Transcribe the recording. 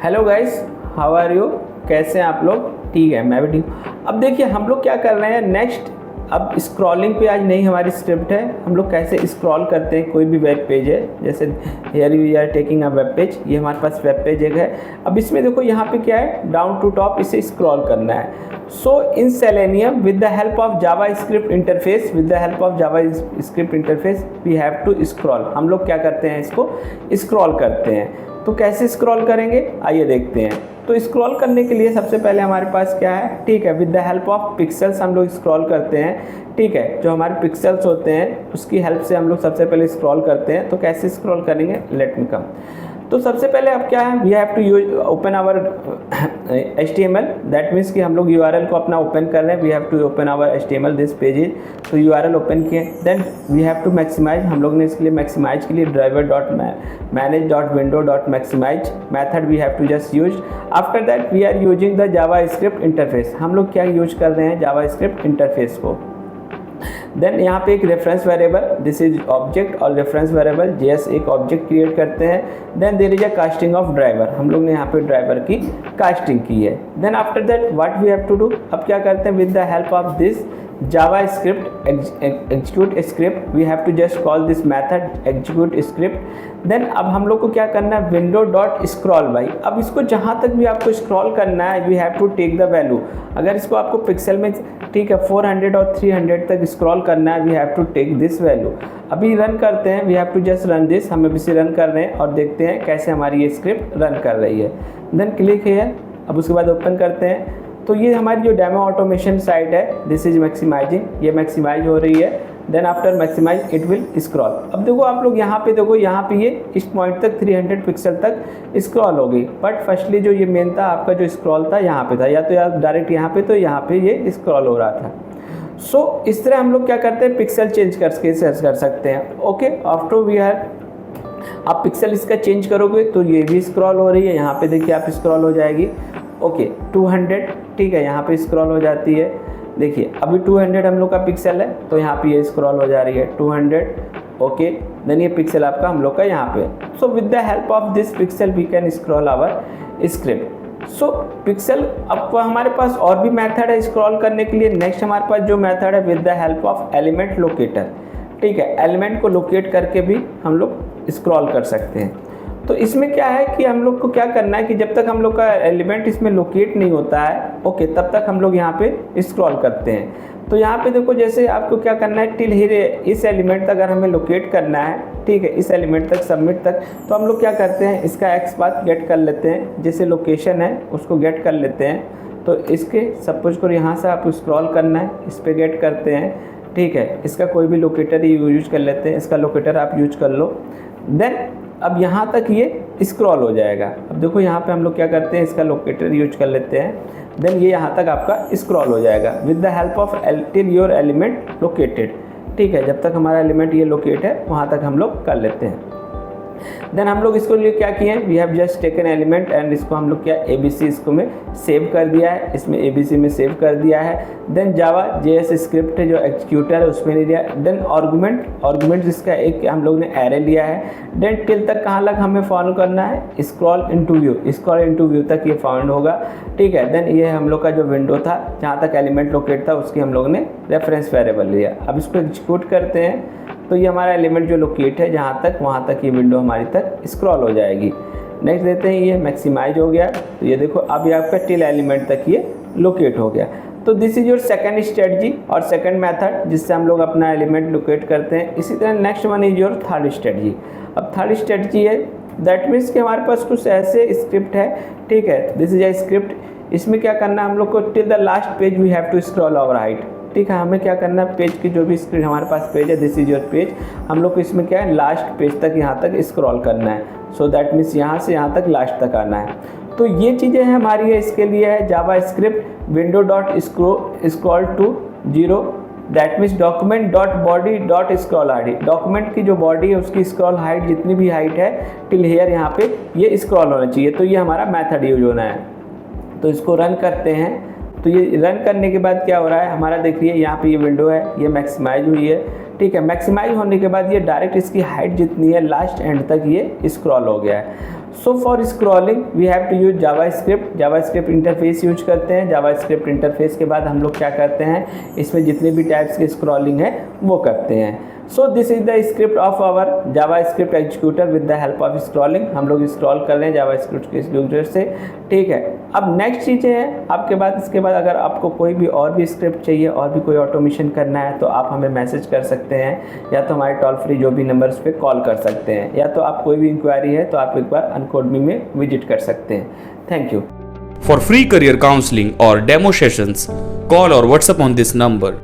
Hello guys, how are you? कैसे हैं आप लोग? ठीक है, मैं भी ठीक हूँ। अब देखिए हम लोग क्या कर रहे हैं नेक्स्ट। अब स्क्रॉलिंग पे आज नई हमारी स्क्रिप्ट है। हम लोग कैसे स्क्रॉल करते हैं, कोई भी वेब पेज है, जैसे here we are taking a web page. ये हमारे पास वेब पेज एक है। अब इसमें देखो यहाँ पे क्या है, डाउन टू टॉप इसे स्क्रॉल करना है। So in Selenium with the help of JavaScript interface, we have to scroll. हम लोग क्या करते हैं, इसको स्क्रॉल करते हैं। तो कैसे स्क्रॉल करेंगे, आइए देखते हैं। तो स्क्रॉल करने के लिए सबसे पहले हमारे पास क्या है, ठीक है, with the help of pixels हम लोग स्क्रॉल करते हैं। ठीक है, जो हमारे पिक्सेल्स होते हैं उसकी हेल्प से हम लोग सबसे पहले स्क्रॉल करते हैं। तो कैसे स्क्रॉल करेंगे, लेट मी कम। तो सबसे पहले अब क्या है, we have to use open our HTML। That means कि हम लोग URL को अपना ओपन कर रहे हैं। We have to open our HTML this page is. तो URL ओपन किए, then we have to maximize. हम लोग ने इसके लिए मैक्सिमाइज के लिए driver.manage.window.maximize method we have to just use. After that we are using the JavaScript interface. हम लोग क्या यूज कर रहे हैं, जावा स्क्रिप्ट इंटरफेस को। देन यहाँ पे एक reference variable, this is object और रेफरेंस वेरिएबल JS एक ऑब्जेक्ट क्रिएट करते हैं। Then there is a casting of driver. हम लोग ने यहाँ पे ड्राइवर की कास्टिंग की है। Then after that what we have to do, अब क्या करते हैं, with the help of this JavaScript execute script we have to just call this method execute script. Then अब हम लोग को क्या करना है, विंडो डॉट स्क्रॉल बाई। अब इसको जहाँ तक भी आपको स्क्रॉल करना है, we have to take the value. अगर इसको आपको पिक्सल में, ठीक है, 400 और 300 तक स्क्रॉल करना है, we have to take this value. अभी रन करते हैं, we have to just run this. हम अभी से रन कर रहे हैं और देखते हैं कैसे हमारी ये स्क्रिप्ट रन कर रही है। देन क्लिक है, अब उसके बाद ओपन करते हैं। तो ये हमारी जो डेमो ऑटोमेशन साइट है, दिस इज मैक्सिमाइजिंग, ये मैक्सिमाइज हो रही है। Then after maximize it will scroll. अब देखो आप लोग यहाँ पे देखो, यहाँ पे ये इस पॉइंट तक 300 पिक्सल तक स्क्रॉल हो गई। बट फर्स्टली जो ये मेन था आपका, जो स्क्रॉल था यहाँ पे था, या तो यार डायरेक्ट यहाँ पे, तो यहाँ पे ये स्क्रॉल हो रहा था। सो इस तरह हम लोग क्या करते हैं, पिक्सल चेंज करके सर्च कर सकते हैं। ओके, आफ्टर वी हैव, आप पिक्सल इसका चेंज करोगे तो ये भी स्क्रॉल हो रही है। यहाँ पे देखिए आप स्क्रॉल हो जाएगी। ओके 200, ठीक है, यहाँ पे स्क्रॉल हो जाती है। देखिए अभी 200 हम लोग का पिक्सल है, तो यहाँ पे ये स्क्रॉल हो जा रही है 200। ओके, देन ये पिक्सल आपका हम लोग का यहाँ पे। So with the help of this pixel we can scroll our script. So pixel, अब हमारे पास और भी मेथड है स्क्रॉल करने के लिए। नेक्स्ट हमारे पास जो मेथड है, with the help of element locator. ठीक है, एलिमेंट को लोकेट करके भी हम लोग स्क्रॉल कर सकते हैं। तो इसमें क्या है कि हम लोग को क्या करना है कि जब तक हम लोग का एलिमेंट इसमें लोकेट नहीं होता है, ओके, तब तक हम लोग यहाँ पे स्क्रॉल करते हैं। तो यहाँ पे देखो, जैसे आपको क्या करना है, टिल हियर, इस एलिमेंट तक अगर हमें लोकेट करना है, ठीक है, इस एलिमेंट तक, सबमिट तक, तो हम लोग क्या करते हैं, इसका एक्स पाथ गेट कर लेते हैं। जैसे लोकेशन है उसको गेट कर लेते हैं। तो इसके सपोज को यहाँ से आप स्क्रॉल करना है, इस पर गेट करते हैं। ठीक है, इसका कोई भी लोकेटर यूज कर लेते हैं, इसका लोकेटर आप यूज कर लो। देन अब यहाँ तक ये स्क्रॉल हो जाएगा। अब देखो यहाँ पे हम लोग क्या करते हैं, इसका लोकेटर यूज कर लेते हैं। देन ये यहाँ तक आपका स्क्रॉल हो जाएगा with the help of till your element located. ठीक है, जब तक हमारा एलिमेंट ये लोकेट है वहाँ तक हम लोग कर लेते हैं। देन हम लोग इसको लिए क्या किए, we have just taken element and इसको हम लोग क्या ABC इसको में सेव कर दिया है, इसमें ABC में सेव कर दिया है। देन जावा JS स्क्रिप्ट है जो एक्जीक्यूटर है उसमें ले लिया। देन आर्गुमेंट इसका एक हम लोग ने एरे लिया है। देन टिल तक कहाँ तक हमें फॉलो करना है, स्क्रॉल इनटू व्यू तक ये फाउंड होगा। ठीक है, देन ये हम लोग का जो विंडो था जहाँ तक एलिमेंट लोकेट था उसकी हम लोग ने रेफरेंस वेरिएबल लिया। अब इसको एग्जीक्यूट करते हैं तो ये हमारा एलिमेंट जो लोकेट है जहाँ तक, वहाँ तक ये विंडो हमारी तक स्क्रॉल हो जाएगी। नेक्स्ट देते हैं, ये मैक्सिमाइज हो गया। तो ये देखो अब ये आपका टिल एलिमेंट तक ये लोकेट हो गया। तो this is your second strategy और सेकंड मेथड जिससे हम लोग अपना एलिमेंट लोकेट करते हैं। इसी तरह next one is your third strategy. अब थर्ड स्ट्रेटजी है, दैट मीन्स कि हमारे पास कुछ ऐसे स्क्रिप्ट है। ठीक है, दिस इज ए स्क्रिप्ट। इसमें क्या करना है हम लोग को, till the last page we have to scroll our height. ठीक है, हमें क्या करना है, पेज की जो भी स्क्रीन हमारे पास पेज है, दिस इज योर पेज, हम लोग को इसमें क्या है, लास्ट पेज तक यहाँ तक स्क्रॉल करना है। सो दैट मीन्स यहाँ से यहाँ तक लास्ट तक आना है। तो ये चीज़ें हैं हमारी है, इसके लिए है JavaScript window dot scroll to 0, that means document dot body dot scroll height. Document की जो बॉडी है उसकी स्क्रॉल हाइट जितनी भी हाइट है टिल हेयर यहाँ पे ये स्क्रॉल होना चाहिए। तो ये हमारा मेथड यूज होना है। तो इसको रन करते हैं। तो ये रन करने के बाद क्या हो रहा है हमारा, देखिए यहाँ पे ये विंडो है, ये मैक्सिमाइज हुई है। ठीक है, मैक्सिमाइज होने के बाद ये डायरेक्ट इसकी हाइट जितनी है लास्ट एंड तक ये स्क्रॉल हो गया है। So for scrolling we have to use JavaScript interface use करते हैं। जावास्क्रिप्ट इंटरफेस के बाद हम लोग क्या करते हैं, इसमें जितने भी टाइप्स के स्क्रॉलिंग है वो करते हैं। So this is the script of our JavaScript executor with the help of scrolling. हम लोग स्क्रॉल कर रहे हैं जावास्क्रिप्ट के एग्जीक्यूटर से, ठीक है। अब नेक्स्ट चीज़ें हैं आपके बाद, इसके बाद अगर आपको कोई भी और भी स्क्रिप्ट चाहिए और भी कोई ऑटोमेशन करना है तो आप हमें मैसेज कर सकते हैं, या तो हमारे टोल फ्री जो भी नंबर्स पे कॉल कर सकते हैं, या तो आप कोई भी इंक्वायरी है तो आप एक बार अनकोडमी में विजिट कर सकते हैं। Thank you. For free career counseling or demo sessions, call or WhatsApp on this number